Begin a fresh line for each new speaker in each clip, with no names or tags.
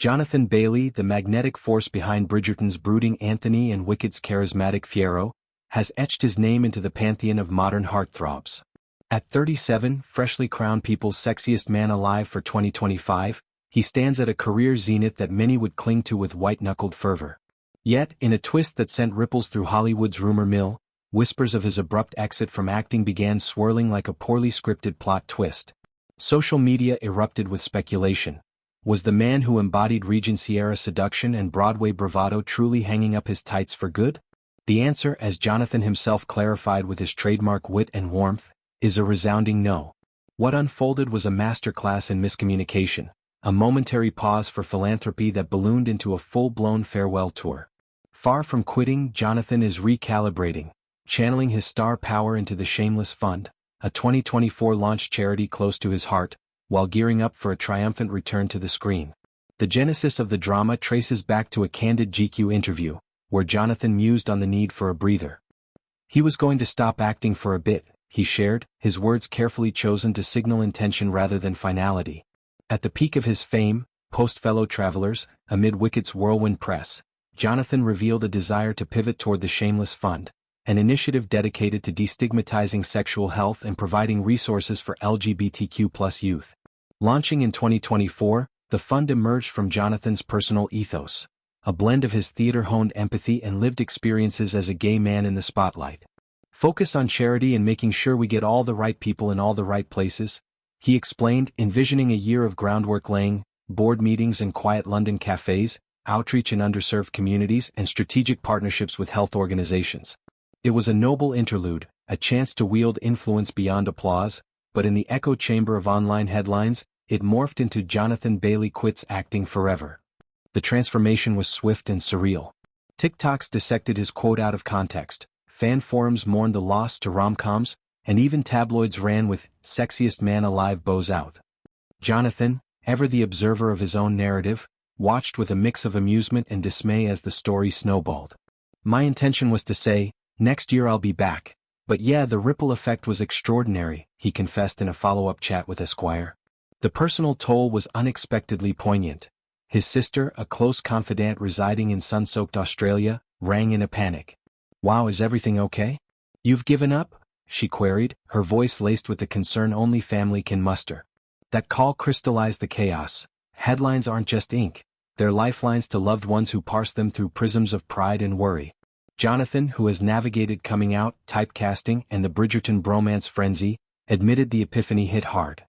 Jonathan Bailey, the magnetic force behind Bridgerton's brooding Anthony and Wicked's charismatic Fiyero, has etched his name into the pantheon of modern heartthrobs. At 37, freshly crowned People's Sexiest Man Alive for 2025, he stands at a career zenith that many would cling to with white-knuckled fervor. Yet, in a twist that sent ripples through Hollywood's rumor mill, whispers of his abrupt exit from acting began swirling like a poorly scripted plot twist. Social media erupted with speculation. Was the man who embodied Regency-era seduction and Broadway bravado truly hanging up his tights for good? The answer, as Jonathan himself clarified with his trademark wit and warmth, is a resounding no. What unfolded was a masterclass in miscommunication, a momentary pause for philanthropy that ballooned into a full-blown farewell tour. Far from quitting, Jonathan is recalibrating, channeling his star power into the Shameless Fund, a 2024 launch charity close to his heart, while gearing up for a triumphant return to the screen. The genesis of the drama traces back to a candid GQ interview, where Jonathan mused on the need for a breather. He was going to stop acting for a bit, he shared, his words carefully chosen to signal intention rather than finality. At the peak of his fame, post-Fellow Travelers, amid Wicked's whirlwind press, Jonathan revealed a desire to pivot toward the Shameless Fund, an initiative dedicated to destigmatizing sexual health and providing resources for LGBTQ+ youth. Launching in 2024, the fund emerged from Jonathan's personal ethos, a blend of his theater-honed empathy and lived experiences as a gay man in the spotlight. Focus on charity and making sure we get all the right people in all the right places, he explained, envisioning a year of groundwork laying, board meetings in quiet London cafes, outreach in underserved communities, and strategic partnerships with health organizations. It was a noble interlude, a chance to wield influence beyond applause, but in the echo chamber of online headlines, it morphed into Jonathan Bailey quits acting forever. The transformation was swift and surreal. TikToks dissected his quote out of context, fan forums mourned the loss to rom-coms, and even tabloids ran with "Sexiest Man Alive" bows out. Jonathan, ever the observer of his own narrative, watched with a mix of amusement and dismay as the story snowballed. "My intention was to say, next year I'll be back, but yeah, the ripple effect was extraordinary," he confessed in a follow-up chat with Esquire. The personal toll was unexpectedly poignant. His sister, a close confidant residing in sun-soaked Australia, rang in a panic. "Wow, is everything okay? You've given up?" she queried, her voice laced with the concern only family can muster. That call crystallized the chaos. Headlines aren't just ink. They're lifelines to loved ones who parse them through prisms of pride and worry. Jonathan, who has navigated coming out, typecasting, and the Bridgerton bromance frenzy, admitted the epiphany hit hard.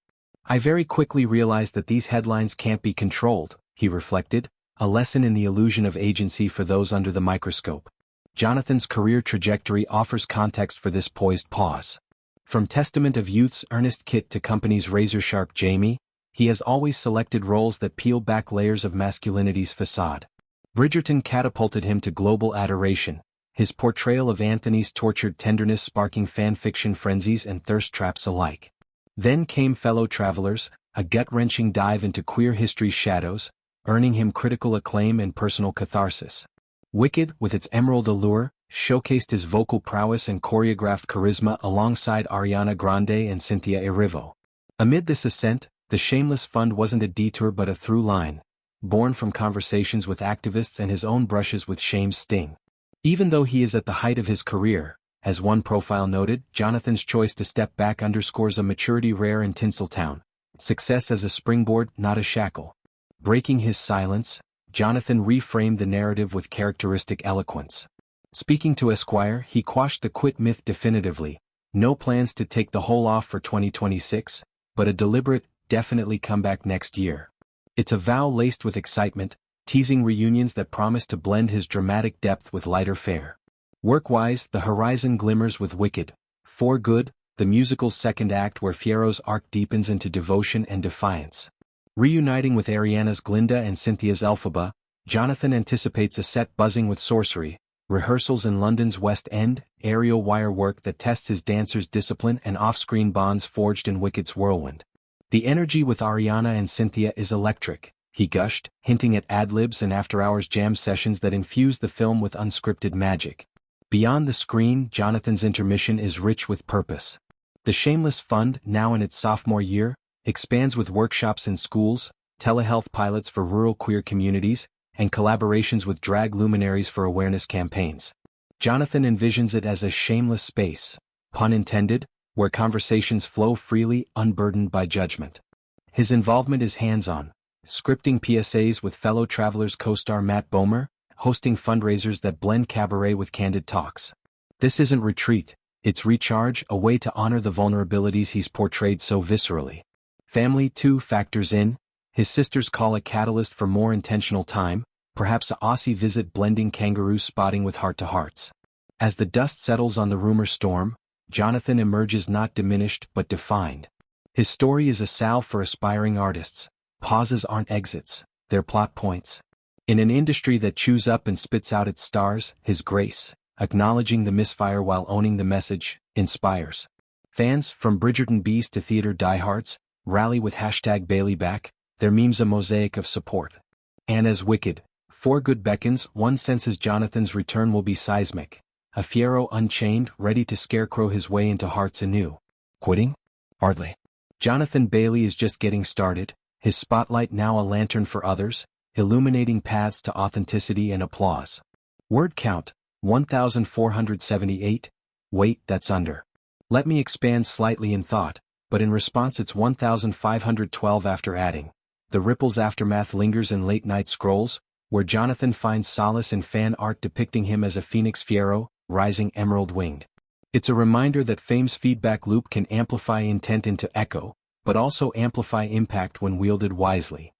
"I very quickly realized that these headlines can't be controlled," he reflected, a lesson in the illusion of agency for those under the microscope. Jonathan's career trajectory offers context for this poised pause. From Testament of Youth's Ernest Kitt to Company's razor-sharp Jamie, he has always selected roles that peel back layers of masculinity's facade. Bridgerton catapulted him to global adoration, his portrayal of Anthony's tortured tenderness sparking fan-fiction frenzies and thirst traps alike. Then came Fellow Travelers, a gut-wrenching dive into queer history's shadows, earning him critical acclaim and personal catharsis. Wicked, with its emerald allure, showcased his vocal prowess and choreographed charisma alongside Ariana Grande and Cynthia Erivo. Amid this ascent, the Shameless Fund wasn't a detour but a through line, born from conversations with activists and his own brushes with shame's sting. Even though he is at the height of his career, as one profile noted, Jonathan's choice to step back underscores a maturity rare in Tinseltown. Success as a springboard, not a shackle. Breaking his silence, Jonathan reframed the narrative with characteristic eloquence. Speaking to Esquire, he quashed the quit myth definitively. No plans to take the whole off for 2026, but a deliberate, definitely come back next year. It's a vow laced with excitement, teasing reunions that promise to blend his dramatic depth with lighter fare. Work-wise, the horizon glimmers with Wicked, For Good, the musical's second act where Fiyero's arc deepens into devotion and defiance. Reuniting with Ariana's Glinda and Cynthia's Elphaba, Jonathan anticipates a set buzzing with sorcery, rehearsals in London's West End, aerial wire work that tests his dancers' discipline and off-screen bonds forged in Wicked's whirlwind. "The energy with Ariana and Cynthia is electric," he gushed, hinting at ad-libs and after-hours jam sessions that infuse the film with unscripted magic. Beyond the screen, Jonathan's intermission is rich with purpose. The Shameless Fund, now in its sophomore year, expands with workshops in schools, telehealth pilots for rural queer communities, and collaborations with drag luminaries for awareness campaigns. Jonathan envisions it as a shameless space, pun intended, where conversations flow freely, unburdened by judgment. His involvement is hands-on, scripting PSAs with fellow Travelers co-star Matt Bomer, hosting fundraisers that blend cabaret with candid talks. This isn't retreat, it's recharge, a way to honor the vulnerabilities he's portrayed so viscerally. Family too factors in, his sisters call a catalyst for more intentional time, perhaps a Aussie visit blending kangaroo spotting with heart-to-hearts. As the dust settles on the rumor storm, Jonathan emerges not diminished but defined. His story is a salve for aspiring artists. Pauses aren't exits, they're plot points. In an industry that chews up and spits out its stars, his grace, acknowledging the misfire while owning the message, inspires. Fans, from Bridgerton bees to theater diehards, rally with #BaileyBack, their memes a mosaic of support. And as Wicked, for good beckons, one senses Jonathan's return will be seismic. A Fiyero unchained, ready to scarecrow his way into hearts anew. Quitting? Hardly. Jonathan Bailey is just getting started, his spotlight now a lantern for others, illuminating paths to authenticity and applause. Word count, 1,478. Wait, that's under. Let me expand slightly in thought, but in response it's 1,512 after adding. The Ripples aftermath lingers in late-night scrolls, where Jonathan finds solace in fan art depicting him as a Phoenix Fiyero, rising emerald-winged. It's a reminder that fame's feedback loop can amplify intent into echo, but also amplify impact when wielded wisely.